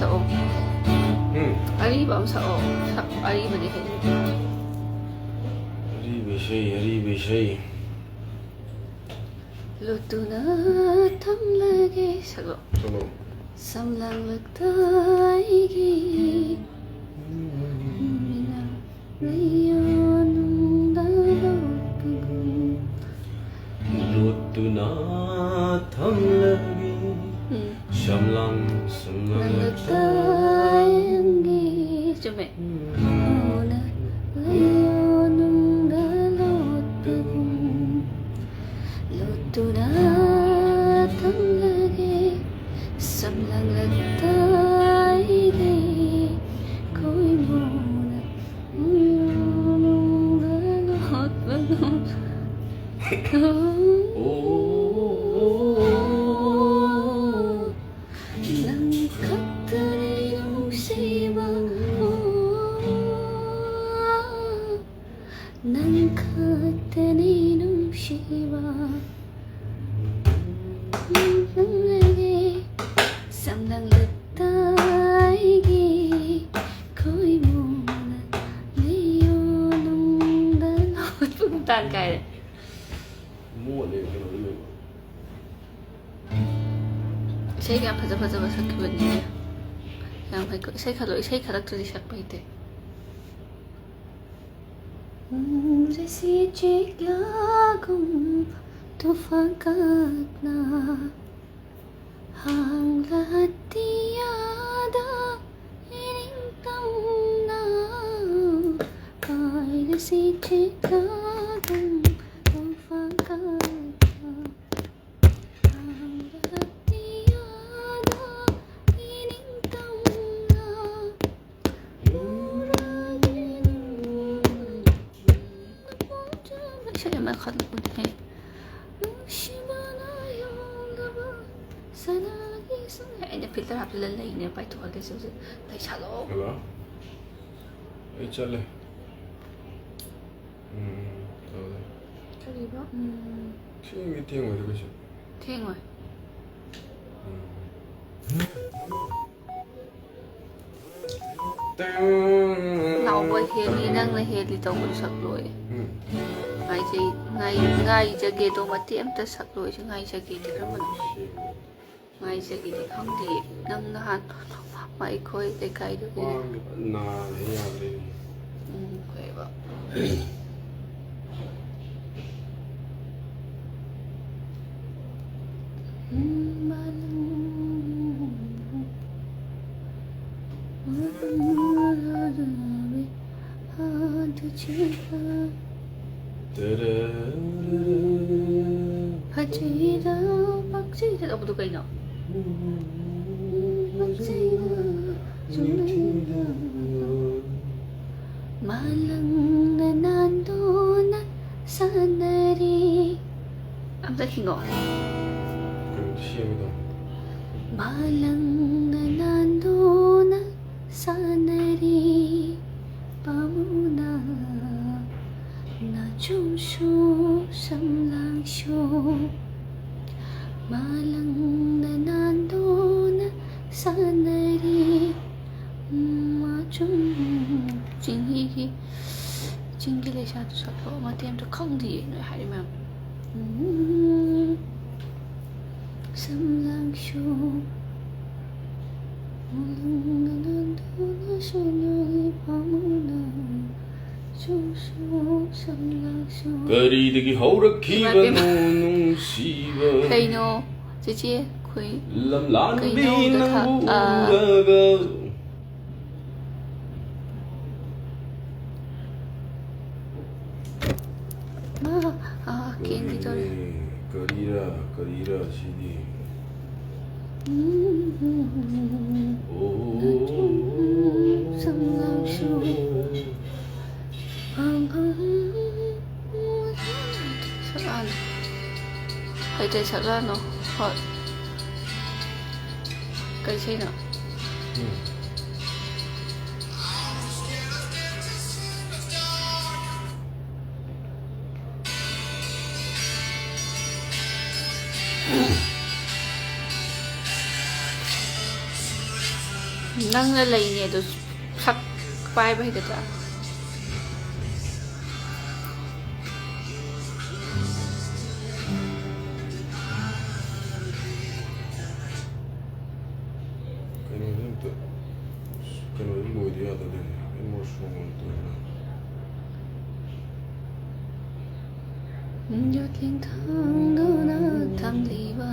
sao Hmm. Ari ba sao Ari ba di hai Hari Bishai. Lutuna tham lage sago Hello. samlang lagtaigi mina rayon dalog Lutuna tham lagi. Shamlang lagtaigi Cuma Una rayon dalog Lutuna tham lage samlang lagtaigi koi mona dalog Nang katari nungsiba Nang katari nungsiba Nang lagi samlang lagtaigi koi mona liyo nung dalot Puntaan kaya Mua này cái nó lên. Saya ꯐꯖ ꯁꯛꯈꯤꯕꯅꯤꯅꯦ ꯌꯥꯝ ꯍꯩꯀꯣ ꯏꯁꯩ ꯈꯜꯂꯛꯇ꯭ꯔꯗꯤ ꯁꯛꯄ ꯍꯩꯇꯦ जैसे चिड़ियागुम तूफान काटना हांगलती यादा इरिंगतमना काय जैसे चिड़ियागुम तूफान काटना हांगलती यादा इरिंगतमना Saya makan udah. Sana lagi sana. Ini filter apa lelai ini apa itu ada sesuatu. Tak salah. Hello. Chale. Tahu dah. Cari ba? Tiếng tiếng rồi đấy chứ. Tiếng rồi. Nào với hiện đi năng là hiện đi tàu cũng sắp rồi. Ngay giờ ghé đâu mà tiệm ta sắp rồi chứ ngay giờ ghé thì rất là ngay giờ ghé thì không thì năng hàn mày coi cái được đi. Na thế nào đi. Khỏe vậy. Bakçıydı da bu da kaynağı. Malang na nandun sa nari. Ang dating ko. Malang na nandun sa nari. Pamuna na chumshu samlang shu. Malang na nandun sa nari. Chính lấy sao tôi sợ mà tem tôi không thì nữa hãy mà sâm lang shu Kari digi haurak kiba nung siba. Kay no, chị khuy. Lam lan bi nang bugaga. Kian dito rin. Karira sini. Samlang shu. Saan? Hay tayo sa no? Hot. Kay sino? ꯅꯪꯅ ꯂꯩꯅꯦ ꯑꯗꯨ ꯁꯛ ꯄꯥꯏꯕ ꯍꯩꯒꯗ꯭ꯔꯥ ꯀꯩꯅꯣꯗꯤ ꯑꯝꯇ ꯀꯩꯅꯣꯗꯤ ꯂꯣꯏꯗ ꯌꯥꯗꯕꯅꯤ ꯑꯦꯅꯤꯃꯦꯜ ꯁꯣꯡ ꯑꯝꯇ ꯌꯣꯠꯂꯤꯡ ꯊꯥꯡꯗꯨꯅ ꯊꯝꯂꯤꯕ